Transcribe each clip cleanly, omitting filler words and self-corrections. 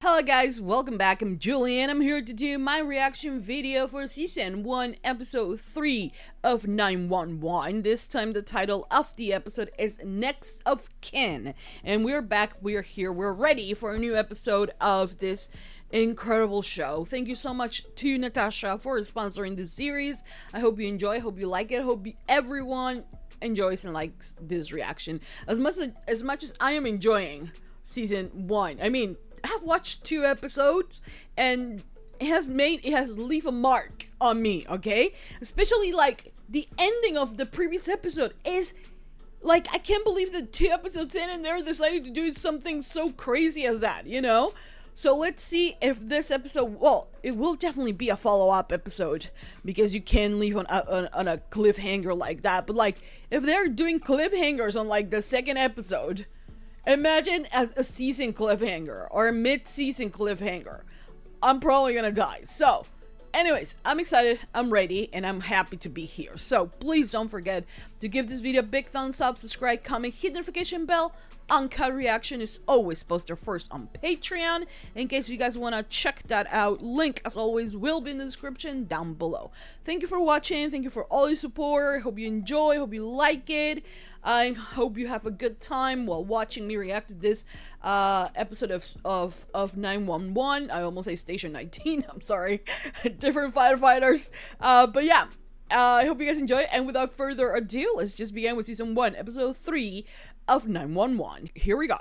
Hello guys, welcome back. I'm Julie and I'm here to do my reaction video for Season 1, Episode 3 of 911. This time the title of the episode is Next of Kin. And we're back, we're here, we're ready for a new episode of this incredible show. Thank you so much to Natasha for sponsoring this series. I hope you enjoy, I hope you like it, I hope everyone enjoys and likes this reaction. As much as I am enjoying Season 1. I mean, I have watched 2 episodes and it has leave a mark on me, okay? Especially like the ending of the previous episode is like, I can't believe that 2 episodes in and they're deciding to do something so crazy as that, you know? So let's see if this episode, well, it will definitely be a follow-up episode because you can leave on a cliffhanger like that. But like, if they're doing cliffhangers on like the 2nd episode, imagine as a season cliffhanger or a mid-season cliffhanger. I'm probably gonna die. So, anyways, I'm excited, I'm ready, and I'm happy to be here. So, please don't forget to give this video a big thumbs up, subscribe, comment, hit the notification bell. Uncut reaction is always posted first on Patreon. In case you guys want to check that out, link as always will be in the description down below. Thank you for watching. Thank you for all your support. Hope you enjoy. Hope you like it. I hope you have a good time while watching me react to this episode of 911. I almost say Station 19. I'm sorry. Different firefighters. But yeah. I hope you guys enjoy it, and without further ado, let's just begin with Season 1, Episode 3 of 911. Here we go.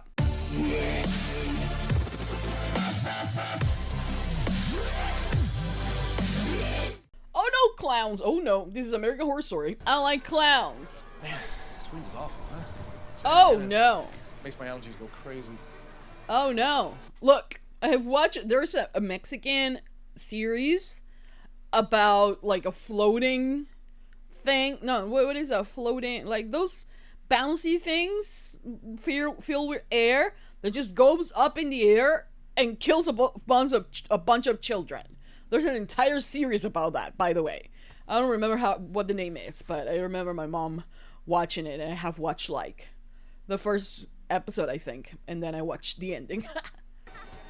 Oh no, clowns! Oh no, this is American Horror Story. I like clowns. Man, this wind is awful, huh? Oh no. Makes my allergies go crazy. Oh no. Look, I have watched, there's a Mexican series about like a floating thing. No, what is a floating, like those bouncy things filled with air that just goes up in the air and kills a bunch of children. There's an entire series about that, by the way. I don't remember what the name is, but I remember my mom watching it, and I have watched like the first episode, I think, and then I watched the ending.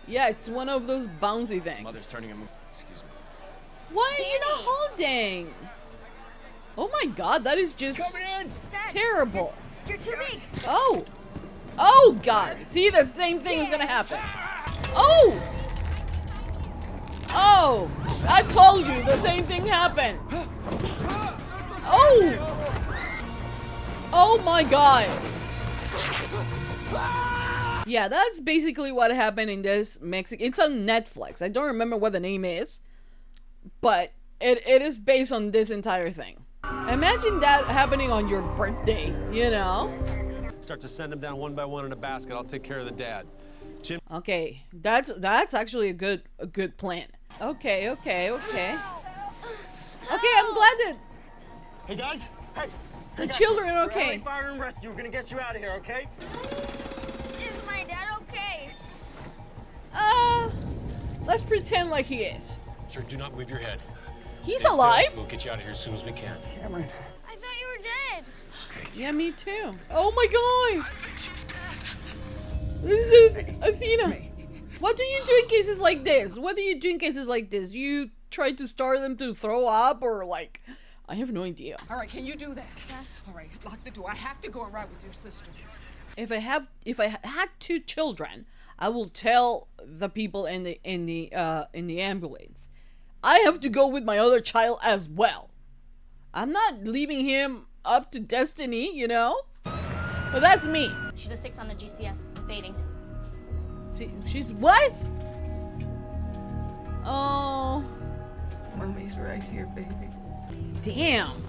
Yeah, it's one of those bouncy things. Mother's turning him. Excuse me. Why are you not holding? Oh my god, that is just terrible. You're too big. Oh. Oh god. See, the same thing is gonna happen. Oh. Oh. I told you the same thing happened. Oh. Oh my god. Yeah, that's basically what happened in this Mexican. It's on Netflix. I don't remember what the name is, but it is based on this entire thing. Imagine that happening on your birthday, you know? Start to send them down one by one in a basket. I'll take care of the dad. Jim. Okay, that's actually a good plan. Okay. Okay, I'm glad that Hey guys, hey. the children are okay. Fire and rescue. We're gonna get you out of here, okay? Is my dad okay? Let's pretend like he is. Sir, do not move your head. He's alive? We'll get you out of here as soon as we can. Cameron. I thought you were dead. Yeah, me too. Oh my god! This is Athena. What do you do in cases like this? What do you do in cases like this? You try to start them to throw up, or like, I have no idea. All right, can you do that? Yeah. All right, lock the door. I have to go and ride with your sister. If I had 2 children, I will tell the people in the ambulance, I have to go with my other child as well. I'm not leaving him up to destiny, you know? But that's me. She's a 6 on the GCS. Fading. See, she's what? Oh. Mommy's right here, baby. Damn.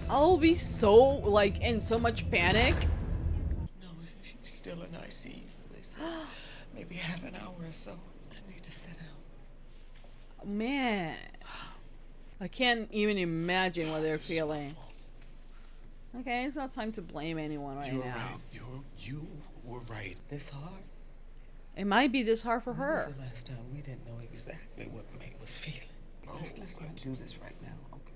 I'll be so, like, in so much panic. No, she's still in ICU. They said maybe half an hour or so. I need to sit down. Man. I can't even imagine what they're feeling. Okay, it's not time to blame anyone right now. Right. You were right. This hard? It might be this hard for When her. was the last time we didn't know exactly what May was feeling? Let's not do this right now, okay?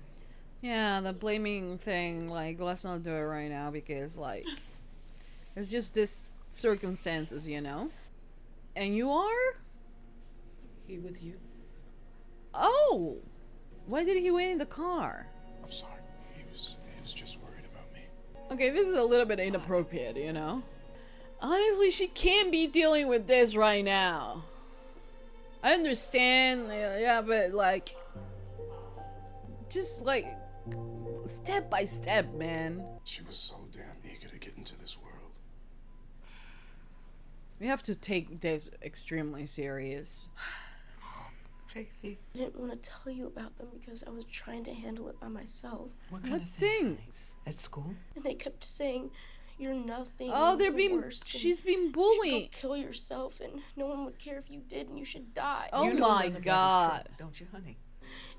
Yeah, the blaming thing, like, let's not do it right now because, like, it's just this circumstances, you know. And you are? He with you? Oh! Why did he wait in the car? I'm sorry. He was just worried about me. Okay, this is a little bit inappropriate, you know? Honestly, she can't be dealing with this right now. I understand, yeah, but like, just like, step by step, man. She was so damn eager to get into this world. We have to take this extremely serious. Faithy. I didn't want to tell you about them because I was trying to handle it by myself. What kind What of things? honey? things? At school? And they kept saying, you're nothing. Oh, they're you're the being, worst, and she's being you should bullied. go kill yourself, and no one would care if you did, and you should die. Oh You know my none of that is God. true, don't you, honey?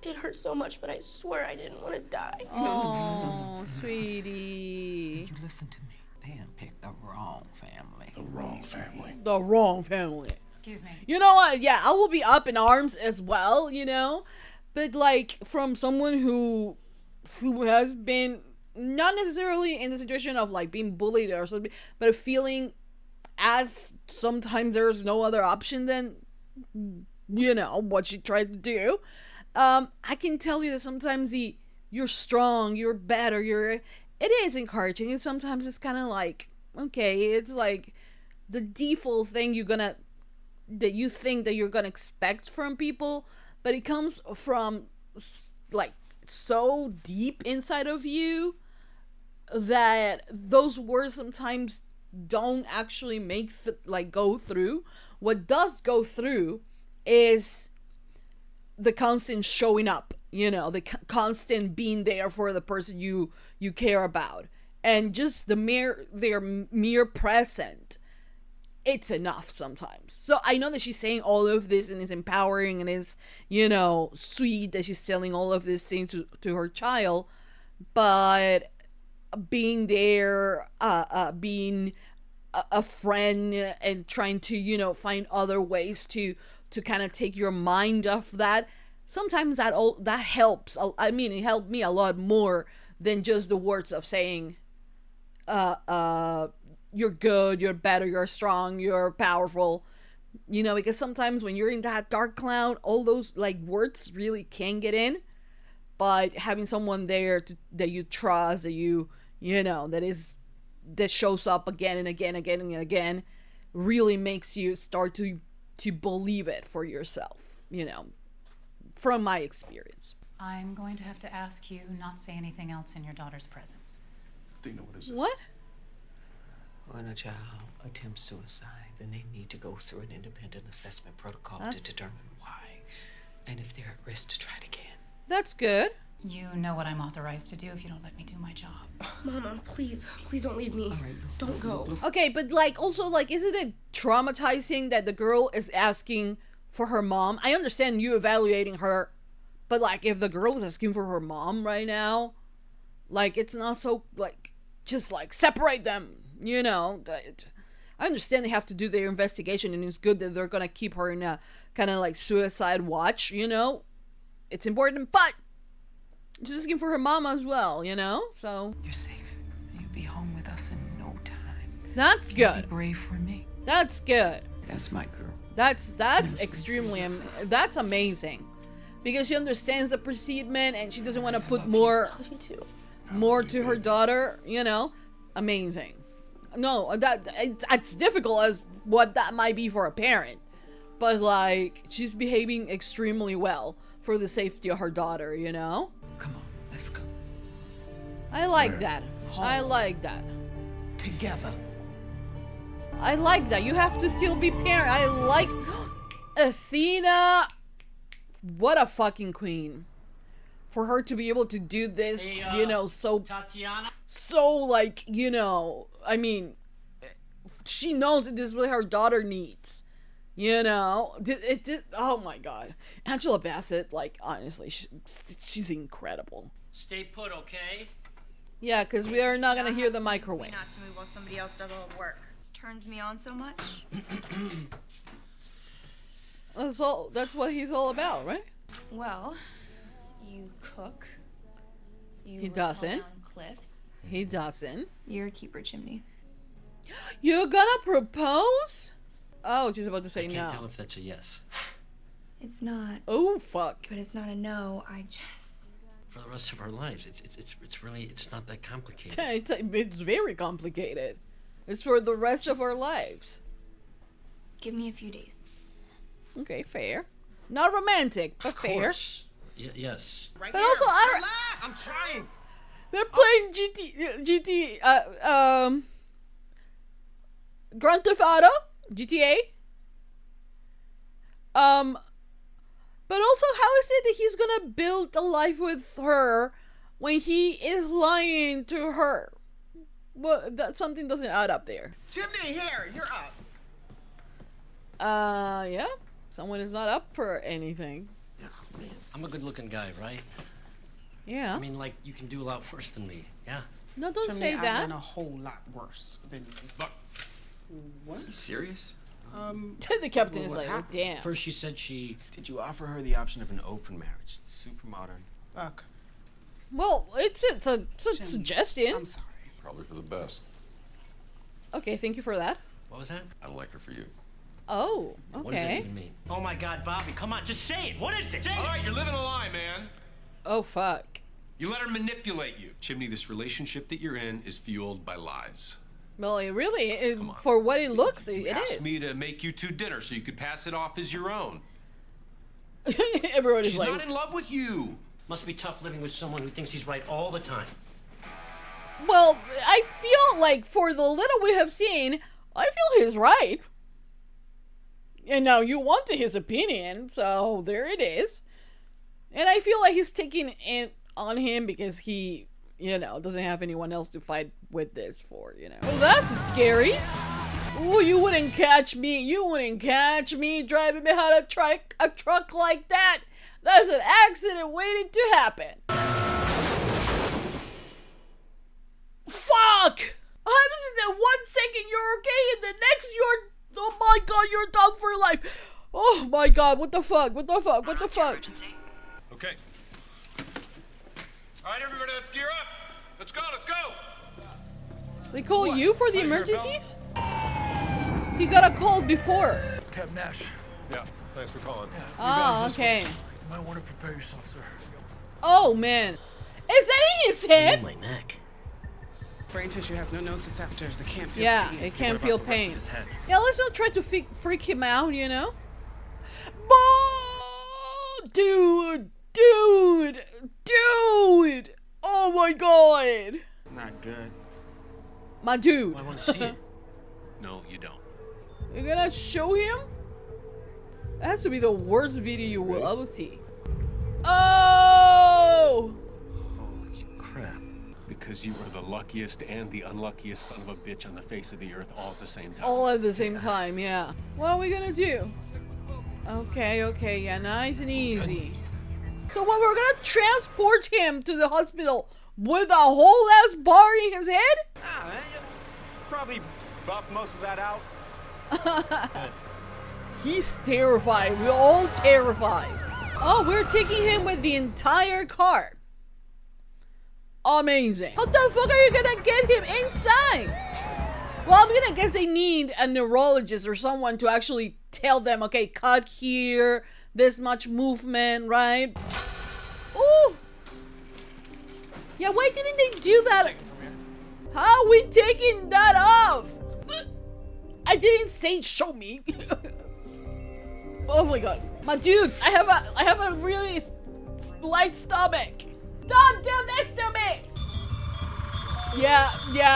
It hurt so much, but I swear I didn't want to die. Oh, sweetie. You listen to me. They picked the wrong family. The wrong family. The wrong family. Excuse me. You know what? Yeah, I will be up in arms as well, you know? But like from someone who has been not necessarily in the situation of like being bullied or something, but feeling as sometimes there's no other option than, you know, what she tried to do. I can tell you that sometimes you're strong, you're better, it is encouraging, and sometimes it's kind of like, okay, it's like the default thing that you think that you're gonna expect from people, but it comes from like so deep inside of you that those words sometimes don't actually make go through. What does go through is the constant showing up, you know, the constant being there for the person you care about, and just their mere present. It's enough sometimes. So I know that she's saying all of this and is empowering and is, you know, sweet that she's telling all of these things to her child, but being there, being a friend and trying to, you know, find other ways to kind of take your mind off that. Sometimes that helps. I mean, it helped me a lot more than just the words of saying, you're good, you're better, you're strong, you're powerful. You know, because sometimes when you're in that dark cloud, all those like words really can get in. But having someone there that you trust, that you know, that shows up again and again and again, really makes you start to believe it for yourself, you know, from my experience. I'm going to have to ask you not say anything else in your daughter's presence. Athena, what is this? What? When a child attempts suicide, then they need to go through an independent assessment protocol to determine why, and if they're at risk to try it again. That's good. You know what I'm authorized to do if you don't let me do my job. Mama, please don't leave me. All right, Don't go. Okay, but like also like, isn't it traumatizing that the girl is asking for her mom? I understand you evaluating her, but like if the girl is asking for her mom right now, like it's not so like just like separate them, you know. I understand they have to do their investigation, and it's good that they're gonna keep her in a kind of like suicide watch, you know. It's important, but she's asking for her mama as well, you know. So You're safe. You'll be home with us in no time. that's You'll good. be brave for me. That's good. That's my girl. That's extremely that's amazing, because she understands the precedent and she doesn't want to put more I love you too. to her daughter, you know. Amazing. No, it's difficult as what that might be for a parent, but like she's behaving extremely well for the safety of her daughter, you know. Come on, let's go. I like that. I Home. like that. Together. I like that. You have to still be parent. I like Athena. What a fucking queen. For her to be able to do this, you know, so like, you know, I mean, she knows that this is what her daughter needs. You know, oh my God. Angela Bassett, like, honestly, she's incredible. Stay put, okay? Yeah, because we are not going to hear the microwave. Not to move while somebody else does all the work. Turns me on so much. That's what he's all about, right? Well, you cook. You He rappel doesn't. down cliffs. He doesn't. You're a keeper, Chimney. You're gonna propose? Oh, she's about to say I no. can't tell if that's a yes. It's not. Oh, fuck. But it's not a no. I just. For the rest of our lives, it's really, it's not that complicated. It's very complicated. It's for the rest of our lives. Give me a few days. Okay, fair. Not romantic, but Of fair. course. Yes. Right But here. also, I'm trying. they're playing Grand Theft Auto, GTA. But also, how is it that he's gonna build a life with her when he is lying to her? Well, that something doesn't add up there. Chimney, here, you're up. Yeah. Someone is not up for anything. Yeah, man. I'm a good-looking guy, right? Yeah. I mean, like, you can do a lot worse than me. Yeah. No, don't Chimney, say I've that. done a whole lot worse than you. Look. What? You serious? The captain is what like, happened? damn. First, she said she. Did you offer her the option of an open marriage? Super modern. Look, Well, it's a Chimney, suggestion. I'm sorry. Probably for the best. Okay, thank you for that. What was that? I like her for you. Oh, What does it okay. even mean? Oh my God, Bobby, come on, just say it. What is it? Say All it. right, you're living a lie, man. Oh, fuck. You let her manipulate you. Chimney, this relationship that you're in is fueled by lies. Well, it really, Come on. for what it looks, You it asked is. me to make you two dinner so you could pass it off as your own. Everyone is She's like, not in love with you. Must be tough living with someone who thinks he's right all the time. well, I feel like for the little we have seen, I feel he's right. And now you wanted his opinion, so there it is. And I feel like he's taking it on him because he, doesn't have anyone else to fight with this for, Well, that's scary. Oh, you wouldn't catch me. You wouldn't catch me driving behind a truck like that. That's an accident waiting to happen. Fuck! Happens in that 1 second you're okay, and the next you're, oh my god, you're done for life. Oh my god, what the fuck? What the fuck? What the fuck? Okay. All right, everybody, let's gear up. Let's go, let's go. They call you for the emergencies? He got a call before. Captain Nash. Yeah, thanks for calling. Oh, okay. You might want to prepare yourself, sir. Oh man. Is that in his head? Oh, my neck. Brain tissue has no nociceptors. It can't feel Yeah, pain. it can't feel pain. His head. Yeah, let's not try to freak him out, Dude! Oh my god! Not good. My dude. I want to see it. No, you don't. You're gonna show him? That has to be the worst video you will ever see. Oh! Holy crap. Because you are the luckiest and the unluckiest son of a bitch on the face of the earth all at the same time. All at the same time, yeah. What are we gonna do? Okay, yeah, nice and easy. So what, we're gonna transport him to the hospital with a whole ass bar in his head? Ah, man, you probably buffed most of that out. He's terrified. We're all terrified. Oh, we're taking him with the entire car. Amazing. How the fuck are you gonna get him inside? Well, I'm gonna guess they need a neurologist or someone to actually tell them, okay, cut here, this much movement, right? Ooh. Yeah, why didn't they do that? How are we taking that off? I didn't say show me. Oh my god. My dudes, I have a really light stomach. Don't do this to me! Yeah,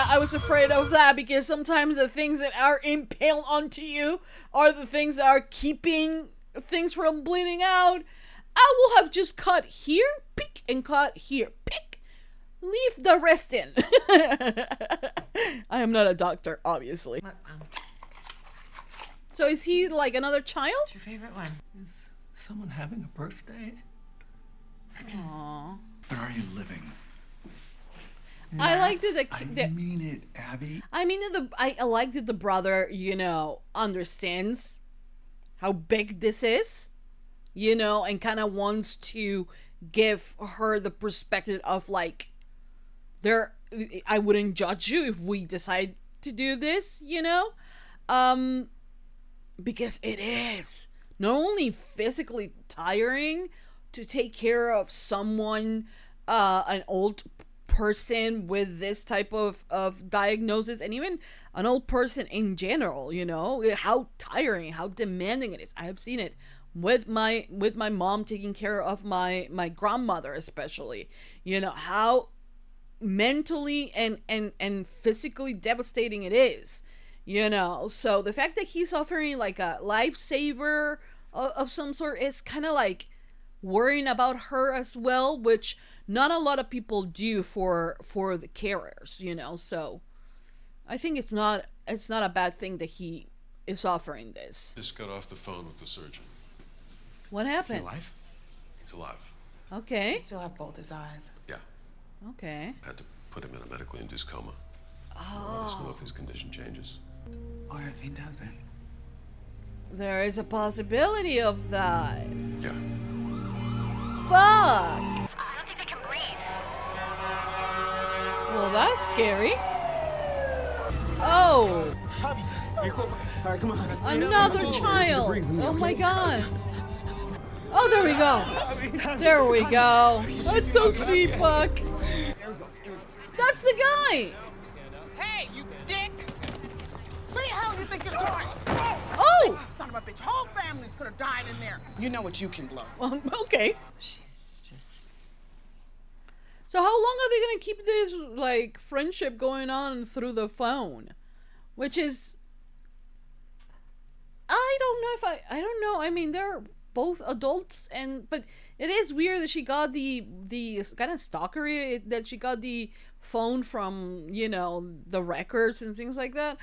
I was afraid of that because sometimes the things that are impaled onto you are the things that are keeping things from bleeding out. I will have just cut here, pick, and cut here, pick. Leave the rest in. I am not a doctor, obviously. So is he like another child? What's your favorite one? Is someone having a birthday? Aww. But are you living? I like that I mean it, Abby. I mean that I like that the brother, understands how big this is, and kind of wants to give her the perspective of like, I wouldn't judge you if we decide to do this, you know? Because it is not only physically tiring to take care of someone, an old person with this type of diagnosis, and even an old person in general, you know, how tiring, how demanding it is. I have seen it with my mom taking care of my grandmother, especially, you know, how mentally and physically devastating it is, you know. So the fact that he's offering like a lifesaver of some sort is kind of like worrying about her as well, which not a lot of people do for the carers, you know. So I think it's not a bad thing that he is offering this. Just got off the phone with the surgeon. What happened? He alive? He's alive. Okay. He still have both his eyes. Yeah. Okay. Had to put him in a medically induced coma. Oh. Let us know if his condition changes. Or if he doesn't. There is a possibility of that. Yeah. Fuck! I don't think they can breathe. Well, that's scary. Oh! All right, come on. Another child! Oh my god! Oh, there we go! There we go! That's so sweet, Buck! That's the guy! Hey, you dick! Where the hell do you think you're going? Oh! Son of a bitch, whole families could have died in there. You know what you can blow. Okay. She's just... So how long are they gonna keep this, like, friendship going on through the phone? Which is... I don't know if I don't know. I mean, they're both adults, but it is weird that she got the kind of stalkery, that she got the phone from, you know, the records and things like that.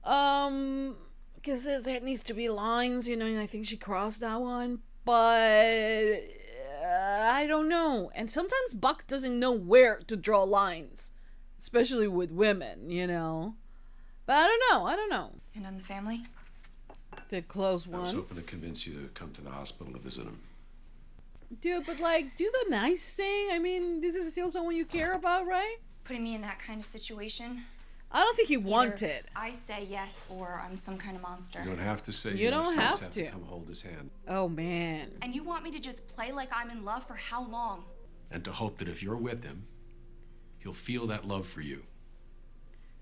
Because there needs to be lines, you know, and I think she crossed that one. But I don't know. And sometimes Buck doesn't know where to draw lines, especially with women, you know. But I don't know. And on the family? Did close I was one. hoping to convince you to come to the hospital to visit him. Dude, but like, do the nice thing. I mean, this is still someone you care about, right? Putting me in that kind of situation? I don't think he Either wanted. I say yes, or I'm some kind of monster. You don't have to say You yes, don't you just have to. Come hold his hand. Oh, man. And you want me to just play like I'm in love for how long? And to hope that if you're with him, he'll feel that love for you.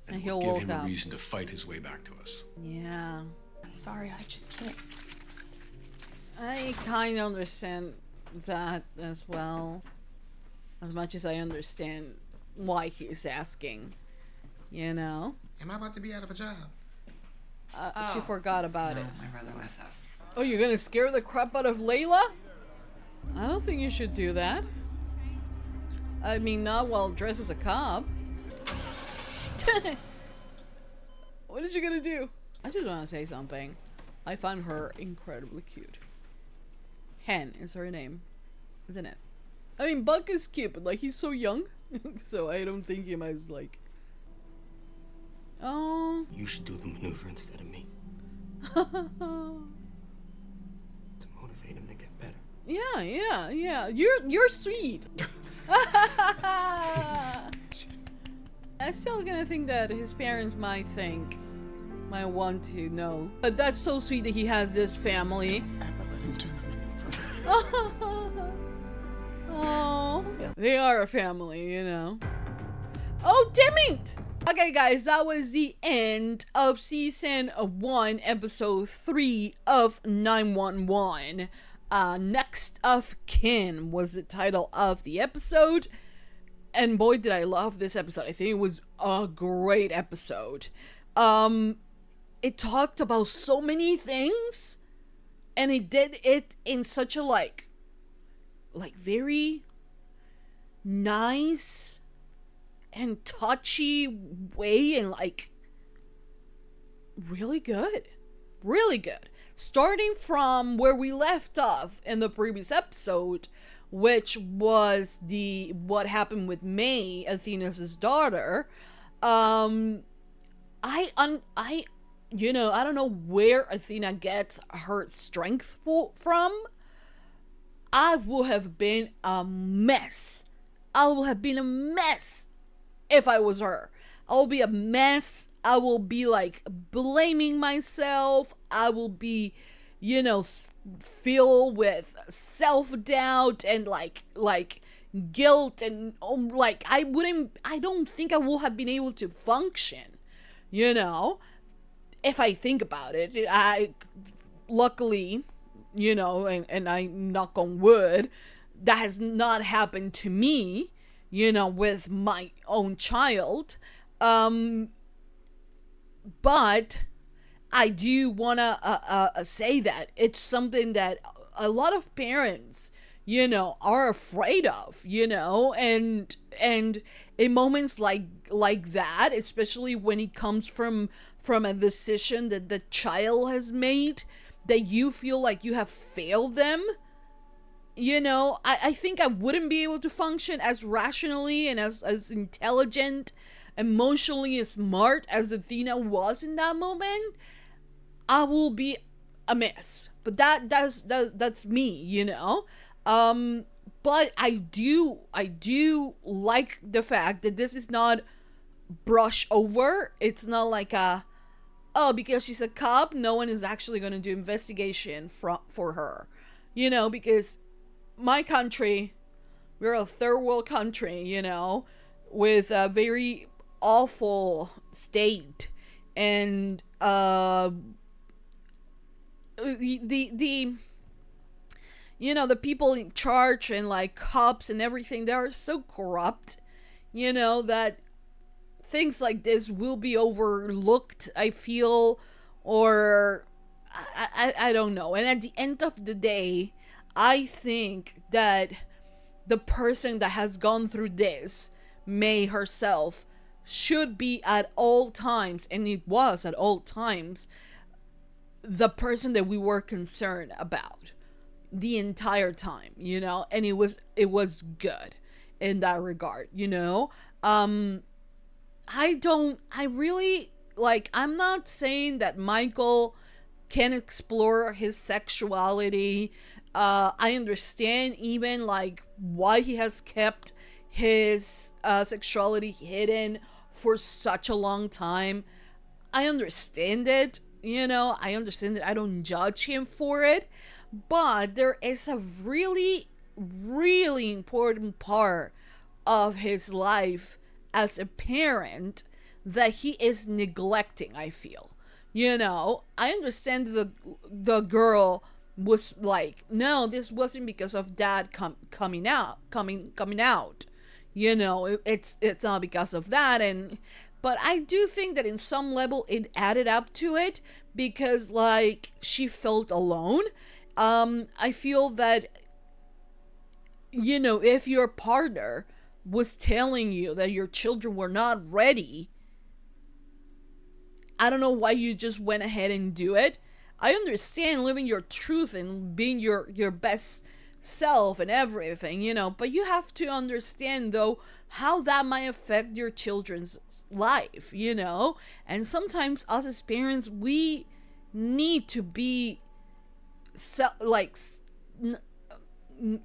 And we'll he'll give him walk a out. reason to fight his way back to us. Yeah. I'm sorry, I just can't. I kind of understand that as well. As much as I understand why he's asking. You know? Am I about to be out of a job? She forgot about it. My brother left that. Oh, you're gonna scare the crap out of Layla? I don't think you should do that. I mean, not while dressed as a cop. What is she gonna do? I just want to say something. I find her incredibly cute. Hen is her name, isn't it? I mean, Buck is cute, but like, he's so young. So I don't think him as like... Oh. You should do the maneuver instead of me. To motivate him to get better. Yeah. You're sweet. I'm still gonna think that his parents might want to know. But that's so sweet that he has this family. Oh, they are a family, you know. Oh, damn it! Okay, guys, that was the end of season 1, episode 3 of 911. Next of Kin was the title of the episode. And boy, did I love this episode. I think it was a great episode. It talked about so many things, and it did it in such a like very nice and touchy way, and like really good. Starting from where we left off in the previous episode, which was what happened with May, Athena's daughter. I don't know where Athena gets her strength from. I would have been a mess. I would have been a mess if I was her. I'll be a mess. I will be like blaming myself. I will be, you know, filled with self-doubt and like guilt, and like I don't think I will have been able to function, you know, if I think about it. I luckily, you know, and I knock on wood, that has not happened to me, you know, with my own child. But I do want to say that it's something that a lot of parents, you know, are afraid of, you know, and in moments like that, especially when it comes from a decision that the child has made, that you feel like you have failed them, you know, I think I wouldn't be able to function as rationally and as intelligent, emotionally as smart as Athena was in that moment. I will be a mess. But that's me, you know. But I do like the fact that this is not brush over. It's not like because she's a cop, no one is actually going to do investigation for her, you know, because my country, we're a third world country, you know, with a very awful state, and the you know, the people in charge and like cops and everything, they are so corrupt, you know, that things like this will be overlooked, I feel, or I don't know. And at the end of the day, I think that the person that has gone through this, May herself, should be at all times, and it was at all times, the person that we were concerned about the entire time, you know, and it was good in that regard, you know. I really, like, I'm not saying that Michael can explore his sexuality. I understand even like why he has kept his sexuality hidden for such a long time. I understand it, you know, I understand it. I don't judge him for it, but there is a really, really important part of his life as a parent that he is neglecting, I feel. You know, I understand the girl was like, no, this wasn't because of dad coming out. You know, it's not because of that. But I do think that in some level it added up to it, because like she felt alone. I feel that, you know, if your partner was telling you that your children were not ready, I don't know why you just went ahead and do it. I understand living your truth and being your best self and everything, you know, but you have to understand though how that might affect your children's life, you know. And sometimes us as parents, we need to be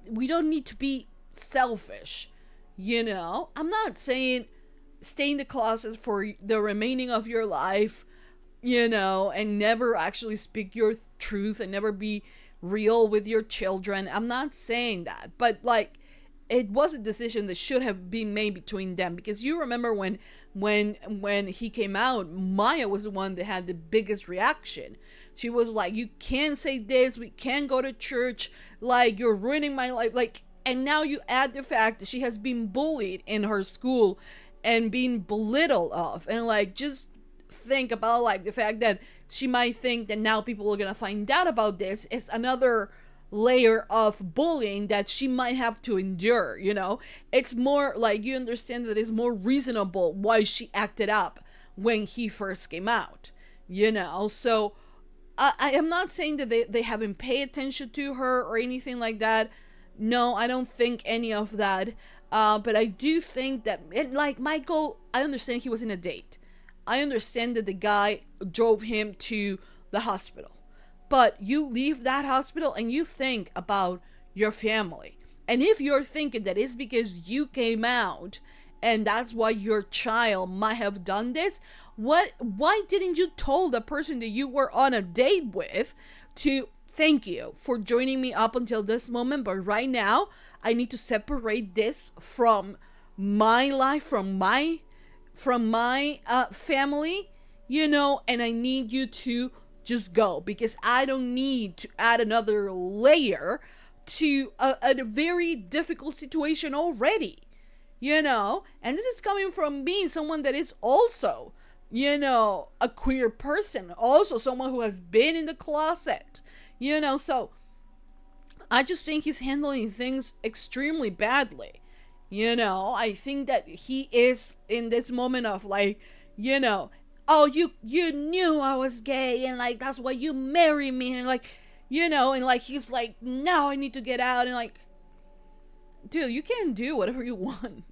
we don't need to be selfish, you know. I'm not saying stay in the closet for the remaining of your life, you know, and never actually speak your truth and never be real with your children. I'm not saying that, but like, it was a decision that should have been made between them, because you remember when he came out, Maya was the one that had the biggest reaction. She was like, you can't say this, we can't go to church, like, you're ruining my life, like. And now you add the fact that she has been bullied in her school and being belittled of, and like, just think about like the fact that she might think that now people are gonna find out about this is another layer of bullying that she might have to endure, you know. It's more like, you understand that it's more reasonable why she acted up when he first came out, you know. So I am not saying that they haven't paid attention to her or anything like that. No, I don't think any of that. But I do think that, like, Michael, I understand he was in a date. I understand that the guy drove him to the hospital. But you leave that hospital and you think about your family. And if you're thinking that it's because you came out and that's why your child might have done this. Why didn't you tell the person that you were on a date with to thank you for joining me up until this moment, but right now I need to separate this from my life, from my family, you know, and I need you to just go, because I don't need to add another layer to a very difficult situation already, you know. And this is coming from being someone that is also, you know, a queer person, also someone who has been in the closet, you know. So I just think he's handling things extremely badly, you know. I think that he is in this moment of like, you know, oh, you knew I was gay, and like that's why you married me, and like, you know, and like he's like, now I need to get out, and like, dude, you can do whatever you want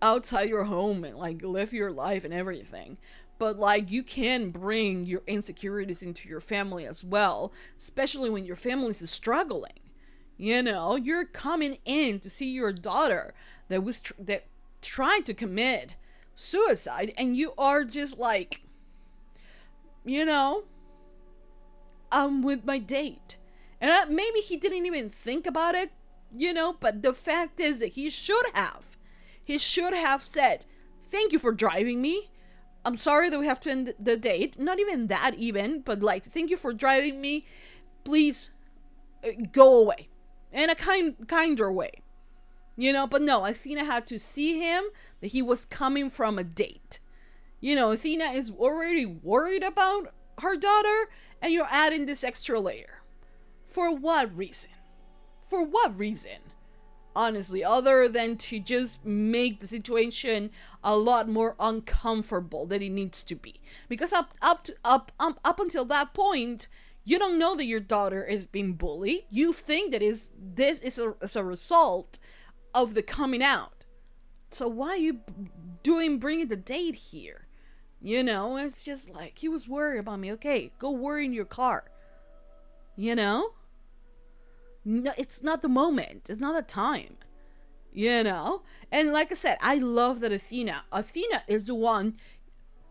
outside your home and like live your life and everything, but like you can bring your insecurities into your family as well, especially when your family is struggling. You know, you're coming in to see your daughter that was that tried to commit suicide, and you are just like, you know, I'm with my date. And maybe he didn't even think about it, you know, but the fact is that he should have said, thank you for driving me. I'm sorry that we have to end the date. Not even that even, but like, thank you for driving me. Please go away. In a kinder way. You know, but no, Athena had to see him, that he was coming from a date. You know, Athena is already worried about her daughter, and you're adding this extra layer. For what reason? For what reason? Honestly, other than to just make the situation a lot more uncomfortable than it needs to be. Because up until that point, you don't know that your daughter is being bullied. You think that this is a result of the coming out. So why are you bringing the date here? You know, it's just like, he was worried about me. Okay, go worry in your car. You know? No, it's not the moment. It's not the time. You know? And like I said, I love that Athena is the one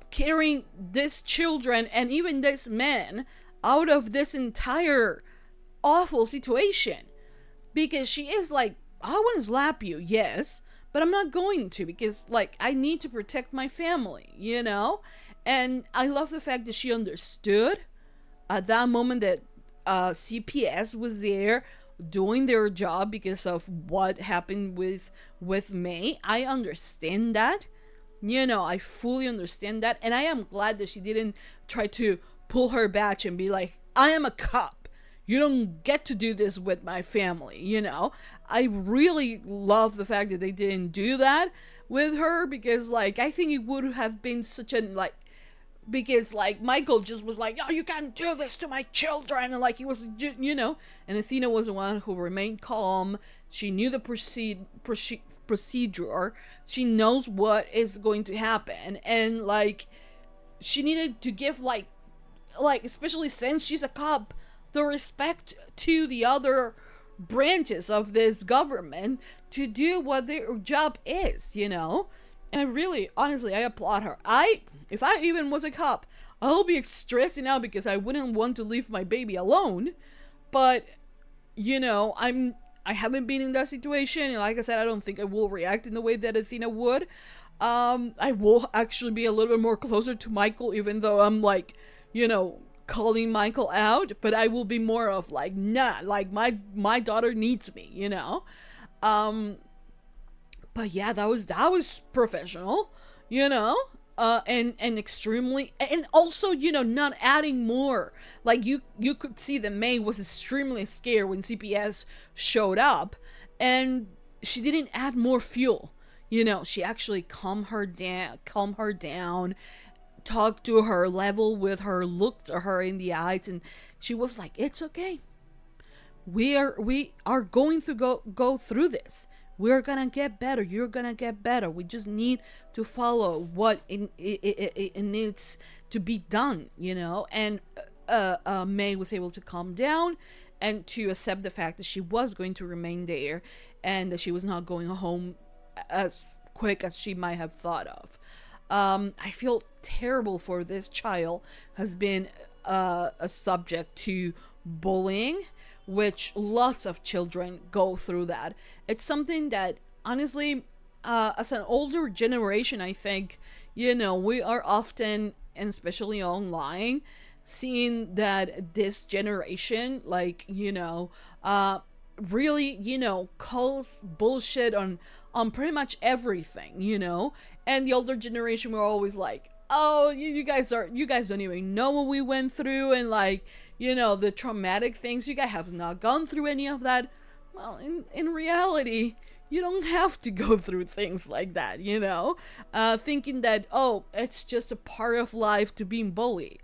carrying these children and even this man out of this entire awful situation. Because she is like, I want to slap you, yes, but I'm not going to, because like I need to protect my family, you know. And I love the fact that she understood at that moment that CPS was there doing their job because of what happened with May. I understand that, you know, I fully understand that, and I am glad that she didn't try to pull her badge and be like, I am a cop. You don't get to do this with my family, you know. I really love the fact that they didn't do that with her, because like I think it would have been such a like, because like Michael just was like, oh, you can't do this to my children, and like he was, you know, and Athena was the one who remained calm. She knew the procedure. She knows what is going to happen, and like she needed to give like especially since she's a cop, the respect to the other branches of this government to do what their job is, you know. And I really, honestly, I applaud her. If I even was a cop, I'll be stressing out because I wouldn't want to leave my baby alone. But, you know, I haven't been in that situation, and like I said, I don't think I will react in the way that Athena would. I will actually be a little bit more closer to Michael, even though I'm like, you know, calling Michael out, but I will be more of like, nah, like my daughter needs me, you know. But yeah, that was professional, you know, and extremely, and also, you know, not adding more. Like you could see that May was extremely scared when CPS showed up, and she didn't add more fuel. You know, she actually calmed her down, talked to her, level with her, looked at her in the eyes, and she was like, it's okay. We are going to go through this. We're gonna get better. You're gonna get better. We just need to follow what it needs to be done, you know. And May was able to calm down and to accept the fact that she was going to remain there and that she was not going home as quick as she might have thought of. I feel terrible for this child has been a subject to bullying, which lots of children go through that. It's something that honestly, as an older generation, I think, you know, we are often, and especially online, seeing that this generation, like, you know, really, you know, calls bullshit on pretty much everything, you know. And the older generation were always like, oh, you guys don't even know what we went through, and like, you know, the traumatic things, you guys have not gone through any of that. Well, in reality, you don't have to go through things like that, you know, thinking that, oh, it's just a part of life to being bullied.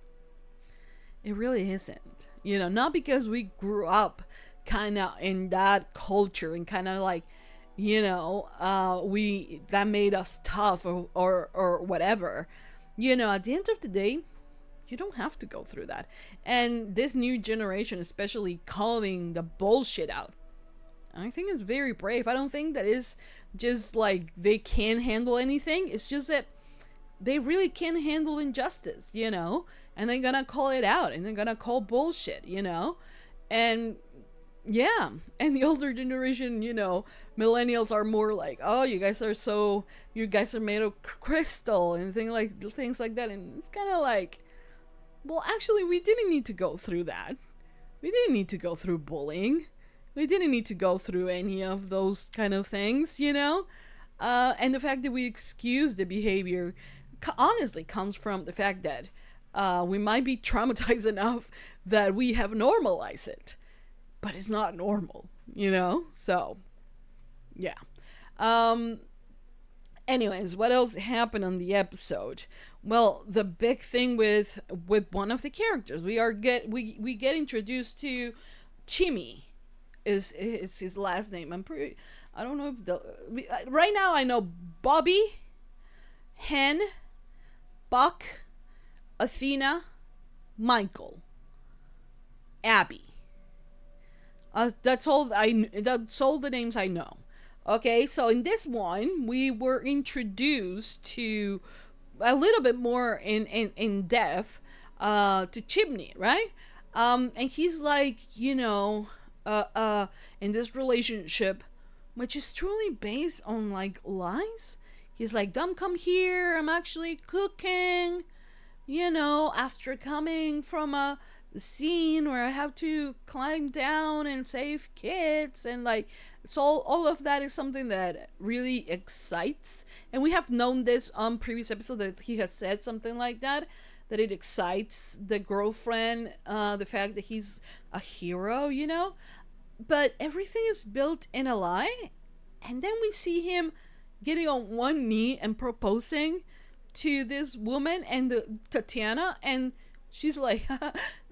It really isn't, you know, not because we grew up kind of in that culture and kind of like, you know, that made us tough or whatever. You know, at the end of the day, you don't have to go through that. And this new generation, especially calling the bullshit out, I think it's very brave. I don't think that is just like they can't handle anything. It's just that they really can't handle injustice, you know, and they're gonna call it out and they're gonna call bullshit, you know. And yeah, and the older generation, you know, millennials are more like, oh, you guys are made of crystal and things like that. And it's kind of like, well, actually, we didn't need to go through that. We didn't need to go through bullying. We didn't need to go through any of those kind of things, you know. And the fact that we excuse the behavior honestly comes from the fact that we might be traumatized enough that we have normalized it. But it's not normal, you know? So, yeah. Anyways, what else happened on the episode? Well, the big thing with one of the characters, we get introduced to Chimney, is his last name. I don't know if right now I know Bobby, Hen, Buck, Athena, Michael, Abby. That's all the names I know. Okay, so in this one, we were introduced to a little bit more in depth to Chimney, right? And he's like, you know, in this relationship, which is truly based on like lies. He's like, "Don't come here. I'm actually cooking." You know, after coming from a scene where I have to climb down and save kids, and like, so all of that is something that really excites, and we have known this on previous episode that he has said something like that it excites the girlfriend, the fact that he's a hero, you know. But everything is built in a lie, and then we see him getting on one knee and proposing to this woman, and Tatiana, and she's like,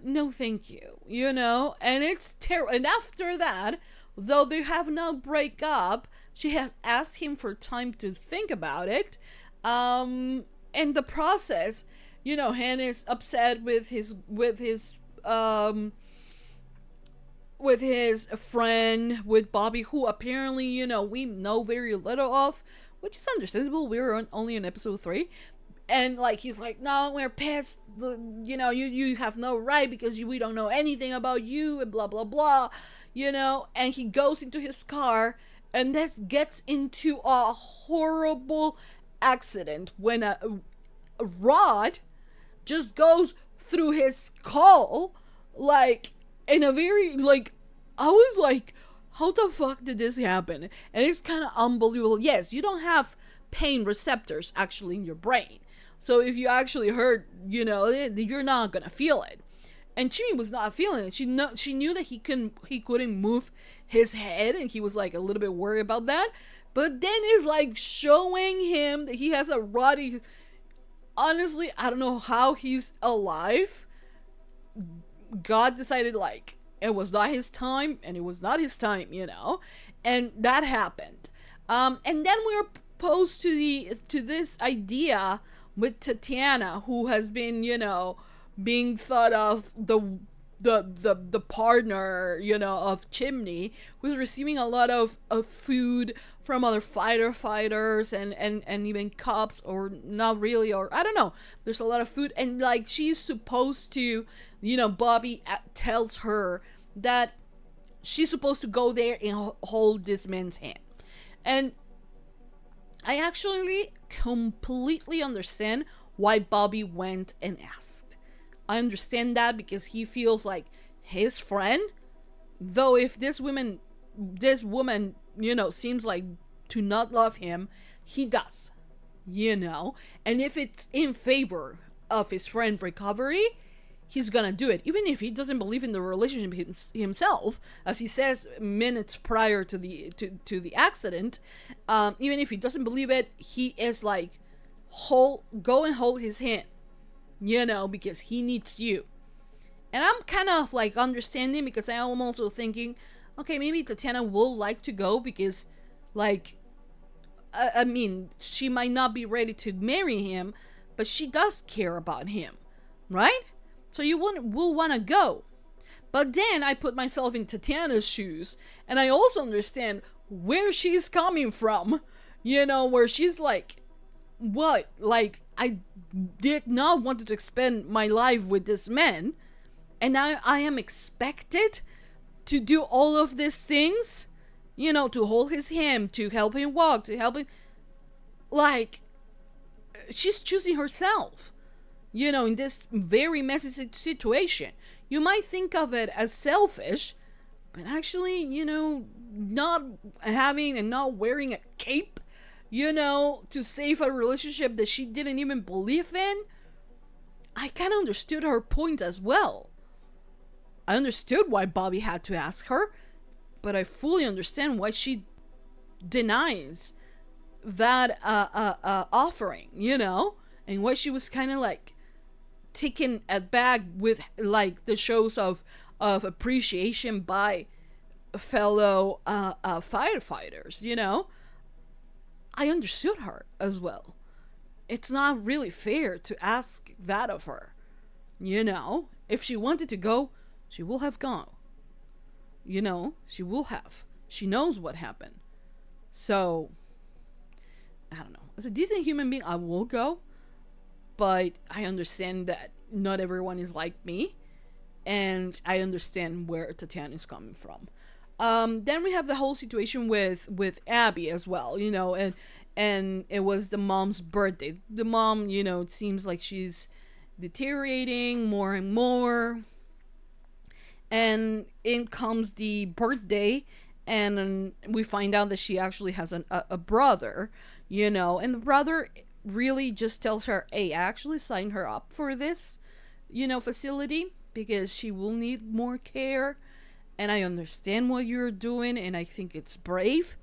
no thank you, you know. And it's terrible. And after that, though they have no break up, she has asked him for time to think about it. And the process, you know, Han is upset with his friend, with Bobby, who apparently, you know, we know very little of, which is understandable. We're only in episode 3. And like, he's like, no, we're pissed, you know, you have no right because we don't know anything about you, and blah blah blah, you know. And he goes into his car, and this gets into a horrible accident when a rod just goes through his skull, like, in a very, like, I was like, how the fuck did this happen? And it's kind of unbelievable. Yes, you don't have pain receptors actually in your brain, so if you actually hurt, you know, you're not gonna feel it. And Chimney was not feeling it. She knew that he couldn't move his head, and he was like a little bit worried about that. But then it's like showing him that he has a rod. Honestly, I don't know how he's alive. God decided, like, it was not his time, and it was not his time, you know. And that happened. And then we were posed to this idea with Tatiana, who has been, you know, being thought of the partner, you know, of Chimney, who's receiving a lot of food from other fighters and even cops, or not really, or I don't know. There's a lot of food, and like she's supposed to, you know, Bobby tells her that she's supposed to go there and hold this man's hand. And I actually completely understand why Bobby went and asked. I understand that because he feels like his friend, though if this woman, you know, seems like to not love him, he does, you know. And if it's in favor of his friend's recovery, he's gonna do it, even if he doesn't believe in the relationship himself, as he says minutes prior to the accident. Even if he doesn't believe it, he is like, go and hold his hand, you know, because he needs you. And I'm kind of like understanding, because I am also thinking, okay, maybe Tatiana will like to go because, like, I mean, she might not be ready to marry him, but she does care about him, right? So you will want to go. But then I put myself in Tatiana's shoes, and I also understand where she's coming from, you know, where she's like, what? Like, I did not want to spend my life with this man, and now I am expected to do all of these things, you know, to hold his hand, to help him walk, to help him. Like, she's choosing herself, you know, in this very messy situation. You might think of it as selfish, but actually, you know, not having and not wearing a cape, you know, to save a relationship that she didn't even believe in, I kind of understood her point as well. I understood why Bobby had to ask her, but I fully understand why she denies that offering, you know, and why she was kind of like taken aback with like the shows of appreciation by fellow firefighters, you know. I understood her as well. It's not really fair to ask that of her, you know. If she wanted to go, she will have gone, you know. She will have. She knows what happened. So I don't know, as a decent human being, I will go, but I understand that not everyone is like me, and I understand where Tatiana is coming from. Then we have the whole situation with Abby as well, you know, and it was the mom's birthday. The mom, you know, it seems like she's deteriorating more and more, and in comes the birthday, and we find out that she actually has a brother, you know, and the brother really just tells her, hey, I actually signed her up for this, you know, facility because she will need more care, and I understand what you're doing, and I think it's brave,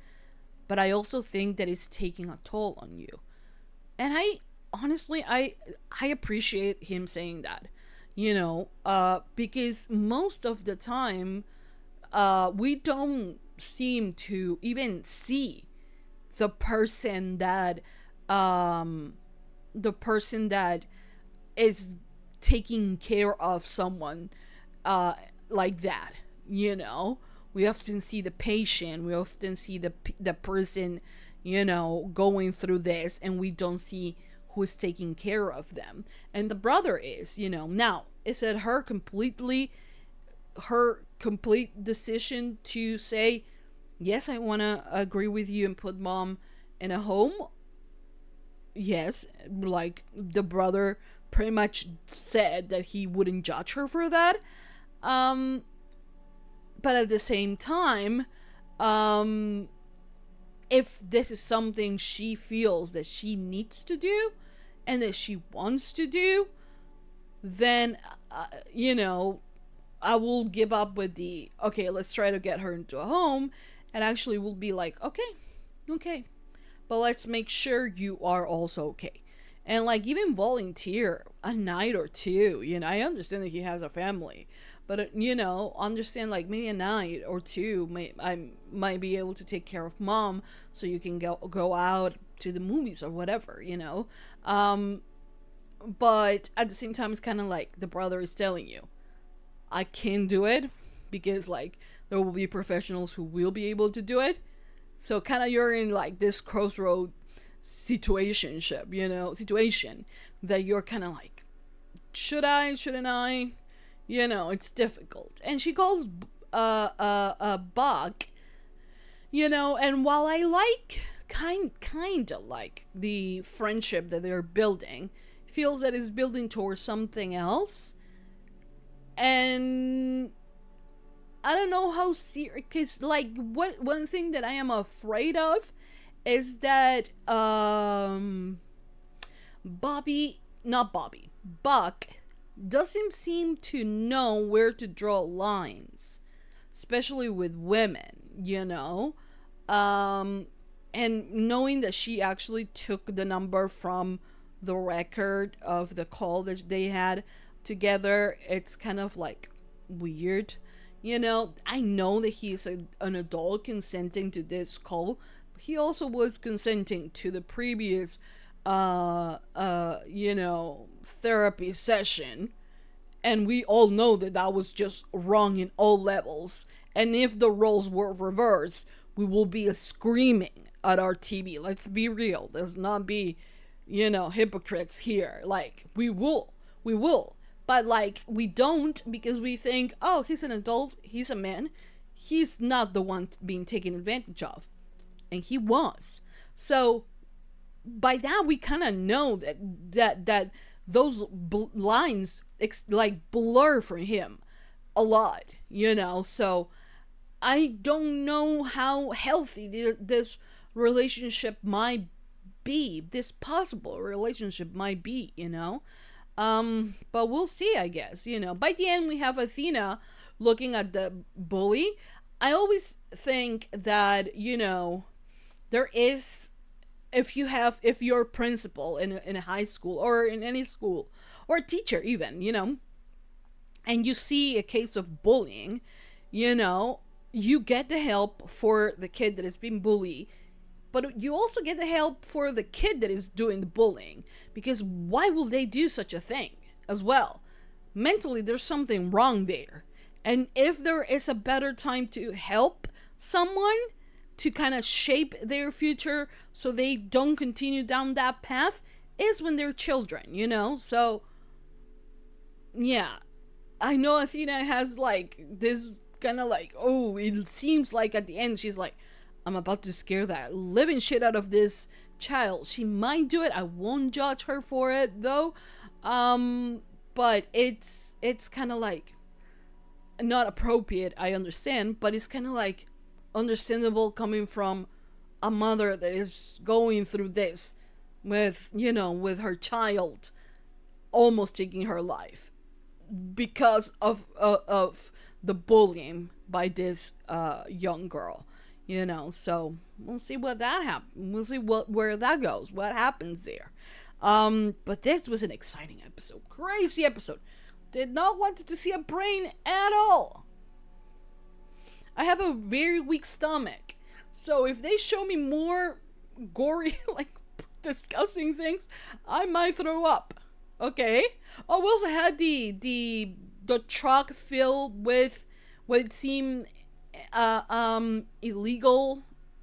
but I also think that it's taking a toll on you. And I honestly, I appreciate him saying that, you know, because most of the time we don't seem to even see the person that is taking care of someone like that, you know. We often see the patient, we often see the person, you know, going through this, and we don't see who's taking care of them. And the brother is, you know. Now, is it her complete decision to say, yes, I want to agree with you and put mom in a home? Yes, like the brother pretty much said that he wouldn't judge her for that. But at the same time, if this is something she feels that she needs to do and that she wants to do, then, you know, I will give up with the, okay, let's try to get her into a home, and actually will be like, okay, but let's make sure you are also okay. And like even volunteer a night or two, you know. I understand that he has a family, but you know, understand like maybe a night or two, I might be able to take care of mom, so you can go out to the movies or whatever, you know. But at the same time, it's kind of like the brother is telling you, I can't do it because like there will be professionals who will be able to do it. So kind of you're in like this crossroad situation that you're kind of like, should I, shouldn't I? It's difficult. And she calls Buck, and while I like kind of like the friendship that they're building, feels that it's building towards something else. And I don't know how serious, because like one thing that I am afraid of is that Buck doesn't seem to know where to draw lines, especially with women, and knowing that she actually took the number from the record of the call that they had together, it's kind of like weird. I know that he's an adult consenting to this call, but he also was consenting to the previous therapy session, and we all know that that was just wrong in all levels. And if the roles were reversed, we will be screaming at our TV. Let's be real. Let's not be, hypocrites here. Like, we will. But like, we don't, because we think, oh, he's an adult, he's a man, he's not the one being taken advantage of. And he was. So by that, we kind of know that those lines like blur for him a lot, so I don't know how healthy this relationship might be, this possible relationship might be, but we'll see, I guess. By the end, we have Athena looking at the bully. I always think that, there is, if you're a principal in a high school or in any school, or a teacher even, and you see a case of bullying, you get the help for the kid that is being bullied, but you also get the help for the kid that is doing the bullying, because why will they do such a thing as well? Mentally, there's something wrong there. And if there is a better time to help someone to kind of shape their future so they don't continue down that path, is when they're children, so yeah, I know Athena has like this kind of like, oh, it seems like at the end she's like, I'm about to scare that living shit out of this child. She might do it. I won't judge her for it though. But it's kind of like not appropriate, I understand, but it's kind of like understandable coming from a mother that is going through this with her child almost taking her life because of the bullying by this young girl, so we'll see what that happens. We'll see where that goes, what happens there. But this was an exciting episode, crazy episode. Did not want to see a brain at all. I have a very weak stomach, so if they show me more gory, like disgusting things, I might throw up. Okay. Oh, we also had the truck filled with what it seemed illegal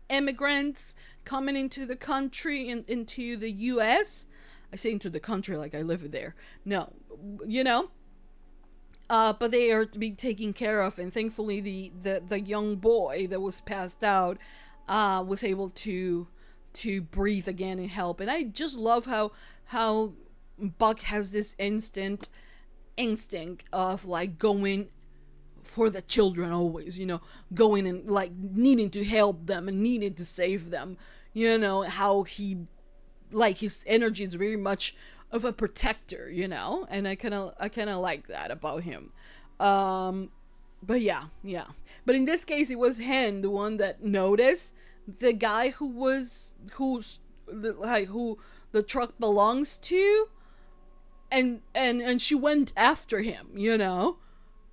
immigrants coming into the country, into the U.S. I say into the country like I live there. No, but they are to be taken care of, and thankfully the young boy that was passed out was able to breathe again and help. And I just love how Buck has this instinct of like going for the children always, going and like needing to help them and needing to save them, how he, like, his energy is very much of a protector, and I kind of like that about him. But yeah. But in this case, it was Hen, the one that noticed the guy who the truck belongs to, and she went after him,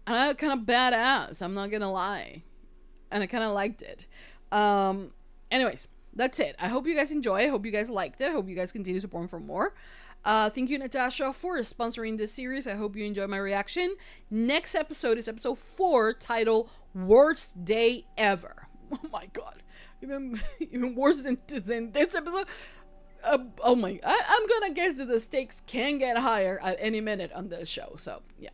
and I kind of badass, I'm not gonna lie, and I kind of liked it. Anyways, that's it. I hope you guys enjoy. I hope you guys liked it. I hope you guys continue supporting for more. Thank you, Natasha, for sponsoring this series. I hope you enjoy my reaction. Next episode is episode 4, titled Worst Day Ever. Oh my god. even worse than this episode. Oh my, I'm gonna guess that the stakes can get higher at any minute on this show. So yeah.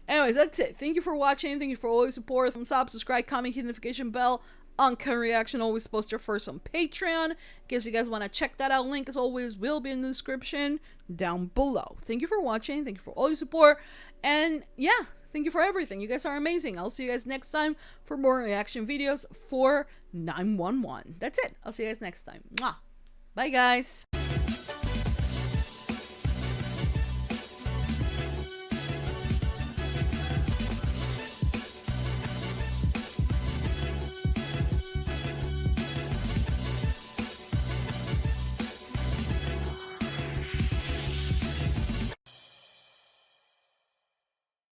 Anyways, that's it. Thank you for watching. Thank you for all your support. Thumbs up, subscribe, comment, hit the notification bell. Uncut Reaction always posted first on Patreon. In case you guys want to check that out, link as always will be in the description down below. Thank you for watching. Thank you for all your support. And yeah, thank you for everything. You guys are amazing. I'll see you guys next time for more reaction videos for 911. That's it. I'll see you guys next time. Mwah. Bye, guys.